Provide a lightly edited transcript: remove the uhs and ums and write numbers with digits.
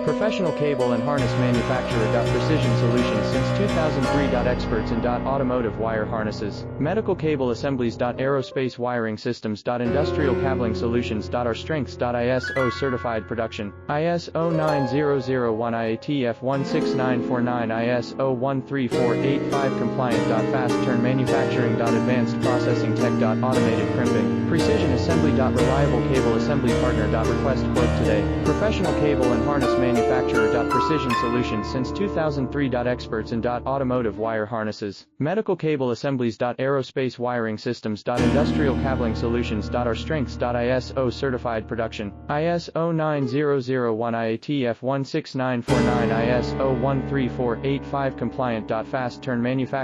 Professional cable and harness manufacturer. Precision Solutions since 2003. Experts in automotive wire harnesses, medical cable assemblies. Aerospace wiring systems. Industrial cabling solutions. Our strengths. ISO certified production, ISO 9001 IATF 16949 ISO 13485 compliant. Fast turn manufacturing. Advanced processing tech. Automated crimping, precision assembly. Reliable cable assembly partner. Request quote today. Professional cable and harness manufacturer. Precision Solutions since 2003. Experts in automotive wire harnesses, medical cable assemblies. Aerospace wiring systems. Industrial cabling solutions. Our strengths. ISO certified production, ISO 9001 IATF 16949 ISO 13485 compliant. Fast turn manufacturing.